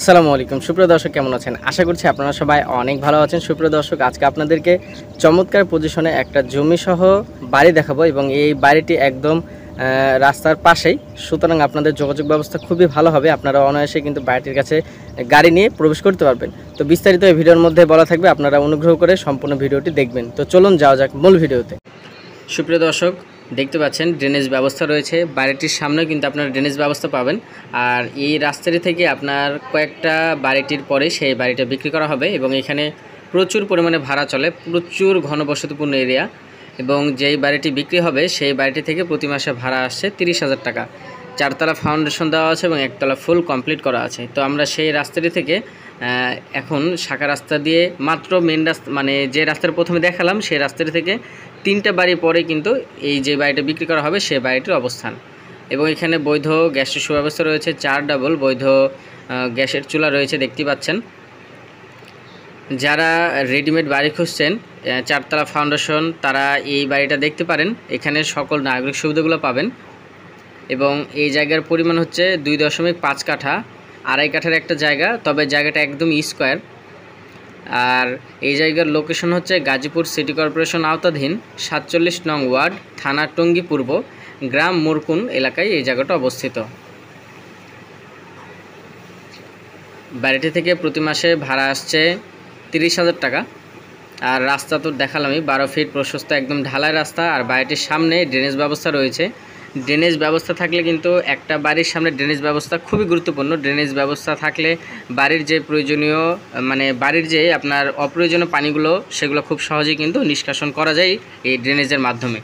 আসসালামু আলাইকুম সুপ্রিয় দর্শক, কেমন আছেন? আশা করছি আপনারা সবাই অনেক ভালো আছেন। সুপ্রিয় দর্শক, আজকে আপনাদেরকে চমৎকার পজিশনে একটা জমি সহ বাড়ি দেখাবো এবং এই বাড়িটি একদম রাস্তার পাশেই, সুতরাং আপনাদের যোগাযোগ ব্যবস্থা খুবই ভালো হবে। আপনারা অনায়াসে কিন্তু বাড়িটির কাছে গাড়ি নিয়ে প্রবেশ করতে পারবেন। তো বিস্তারিত এই ভিডিওর মধ্যে বলা থাকবে, আপনারা অনুগ্রহ করে সম্পূর্ণ ভিডিওটি দেখবেন। তো চলুন যাওয়া যাক মূল ভিডিওতে। সুপ্রিয় দর্শক, দেখতে পাচ্ছেন ড্রেনেজ ব্যবস্থা রয়েছে বাড়িটির সামনেও কিন্তু আপনারা ড্রেনেজ ব্যবস্থা পাবেন। আর এই রাস্তাটি থেকে আপনার কয়েকটা বাড়িটির পরে সেই বাড়িটা বিক্রি করা হবে এবং এখানে প্রচুর পরিমাণে ভাড়া চলে, প্রচুর ঘনবসতিপূর্ণ এরিয়া। এবং যেই বাড়িটি বিক্রি হবে সেই বাড়িটি থেকে প্রতি মাসে ভাড়া আসছে 30,000 টাকা। 4তলা ফাউন্ডেশন দেওয়া আছে এবং 1তলা ফুল কমপ্লিট করা আছে। তো আমরা সেই রাস্তাটি থেকে এখন শাখা রাস্তা দিয়ে মাত্র মেন রাস্তা, মানে যে রাস্তার প্রথমে দেখালাম সেই রাস্তাটি থেকে 3টা বাড়ি পরে কিন্তু এই যে বাড়িটা বিক্রি করা হবে সেই বাড়িটির অবস্থান। এবং এখানে বৈধ গ্যাসের সুব্যবস্থা রয়েছে, 4 ডাবল বৈধ গ্যাসের চুলা রয়েছে, দেখতে পাচ্ছেন। যারা রেডিমেড বাড়ি খুঁজছেন 4তলা ফাউন্ডেশন, তারা এই বাড়িটা দেখতে পারেন। এখানে সকল নাগরিক সুবিধাগুলো পাবেন এবং এই জায়গার পরিমাণ হচ্ছে 2.5 কাঠা, 2.5 কাঠার একটা জায়গা, তবে জায়গাটা একদম স্কোয়ার। আর এই জায়গার লোকেশন হচ্ছে গাজীপুর সিটি কর্পোরেশন আওতাধীন 47 নং ওয়ার্ড, থানা টঙ্গী পূর্ব, গ্রাম মুরকুন এলাকায় এই জায়গাটা অবস্থিত। বাড়িটি থেকে প্রতি মাসে ভাড়া আসছে 30,000 টাকা। আর রাস্তা তো দেখালামই, 12 ফিট প্রশস্ত একদম ঢালাই রাস্তা। আর বাড়িটির সামনে ড্রেনেজ ব্যবস্থা রয়েছে। ড্রেনেজ ব্যবস্থা থাকলে কিন্তু একটা বাড়ির সামনে ড্রেনেজ ব্যবস্থা খুবই গুরুত্বপূর্ণ। ড্রেনেজ ব্যবস্থা থাকলে বাড়ির যে প্রয়োজনীয়, মানে বাড়ির যে আপনার অপ্রয়োজনীয় পানিগুলো, সেগুলো খুব সহজেই কিন্তু নিষ্কাশন করা যায় এই ড্রেনেজের মাধ্যমে।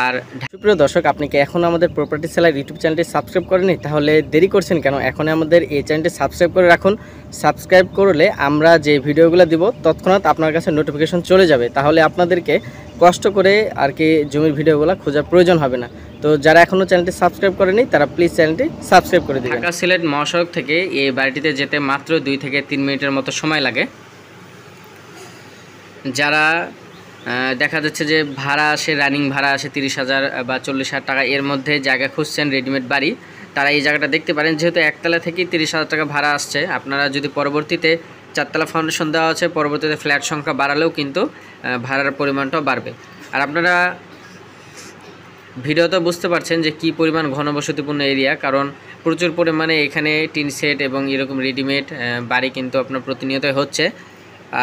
আর সুপ্রিয় দর্শক, আপনি কি এখন আমাদের প্রপার্টি সেলার ইউটিউব চ্যানেলটি সাবস্ক্রাইব করেনি? তাহলে দেরি করছেন কেন? এখন আমাদের এই চ্যানেলটি সাবস্ক্রাইব করে রাখুন। সাবস্ক্রাইব করলে আমরা যে ভিডিওগুলো দিব তৎক্ষণাৎ আপনার কাছে নোটিফিকেশন চলে যাবে। তাহলে আপনাদেরকে কষ্ট করে আর কি জমির ভিডিওগুলো খোঁজার প্রয়োজন হবে না। তো যারা এখনও চ্যানেলটি সাবস্ক্রাইব করেনি তারা প্লিজ চ্যানেলটি সাবস্ক্রাইব করে দিন। ঢাকা সিলেট মহাসড়ক থেকে এই বাড়িটিতে যেতে মাত্র 2 থেকে 3 মিনিটের মতো সময় লাগে। যারা দেখা যাচ্ছে যে ভাড়া আসে, রানিং ভাড়া আসে 30,000 বা 40,000 টাকা, এর মধ্যে জায়গা খুঁজছেন রেডিমেড বাড়ি, তারা এই জায়গাটা দেখতে পারেন। যেহেতু 1তলা থেকেই 30,000 টাকা ভাড়া আসছে, আপনারা যদি পরবর্তীতে 4তলা ফাউন্ডেশন দেওয়া আছে, পরবর্তীতে ফ্ল্যাট সংখ্যা বাড়ালেও কিন্তু ভাড়ার পরিমাণটাও বাড়বে। আর আপনারা ভিডিওতে বুঝতে পারছেন যে কি পরিমাণ ঘনবসতিপূর্ণ এরিয়া, কারণ প্রচুর পরিমাণে এখানে টিন সেট এবং এরকম রেডিমেড বাড়ি কিন্তু আপনার প্রতিনিয়তই হচ্ছে।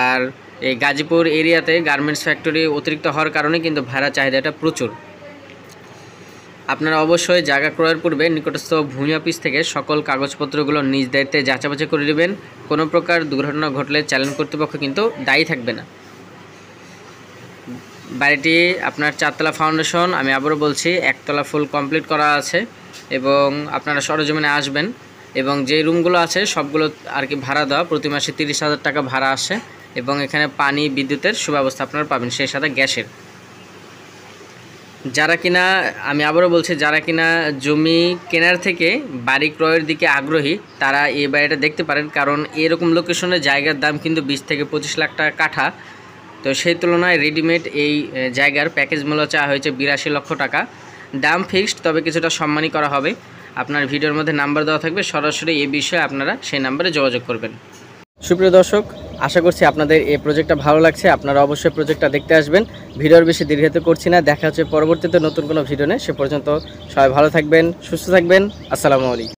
আর এই গাজীপুর এরিয়াতে গার্মেন্টস ফ্যাক্টরি অতিরিক্ত হওয়ার কারণে কিন্তু ভাড়া চাহিদাটা প্রচুর। আপনারা অবশ্যই জায়গা ক্রয়ের পূর্বে নিকটস্থ ভূমি অফিস থেকে সকল কাগজপত্রগুলো নিজ দায়িত্বে যাচাই করে নেবেন। কোনো প্রকার দুর্ঘটনা ঘটলে চালান কর্তৃপক্ষ কিন্তু দায়ী থাকবে না। বাড়িটি আপনার 4তলা ফাউন্ডেশন, আমি আবারও বলছি 1তলা ফুল কমপ্লিট করা আছে এবং আপনারা সরজমিনে আসবেন। এবং যে রুমগুলো আছে সবগুলো আর কি ভাড়া দেওয়া, প্রতি মাসে 30,000 টাকা ভাড়া আসে এবং এখানে পানি বিদ্যুতের সুব্যবস্থা আপনারা পাবেন, সেই সাথে গ্যাসের। যারা কিনা, আমি আবারও বলছি, যারা কিনা জমি কেনার থেকে বাড়ি ক্রয়ের দিকে আগ্রহী তারা এই বাড়িটা দেখতে পারেন। কারণ এরকম লোকেশনে জায়গার দাম কিন্তু 20 থেকে 25 লাখ টাকা কাঠা। তো সেই তুলনায় রেডিমেড এই জায়গার প্যাকেজ মূল্য চাওয়া হয়েছে 82 লক্ষ টাকা। দাম ফিক্সড, তবে কিছুটা সম্মানী করা হবে। আপনার ভিডিওর মধ্যে নাম্বার দেওয়া থাকবে, সরাসরি এই বিষয়ে আপনারা সেই নাম্বারে যোগাযোগ করবেন। সুপ্রিয় দর্শক, আশা করছি আপনাদের এই প্রজেক্টটা ভালো লাগছে। আপনারা অবশ্যই প্রজেক্টটা দেখতে আসবেন। ভিডিওর বেশি দীর্ঘায়িত করছি না, দেখা হচ্ছে পরবর্তীতে নতুন কোনো ভিডিও নিয়ে। সে পর্যন্ত সবাই ভালো থাকবেন, সুস্থ থাকবেন। আসসালামু আলাইকুম।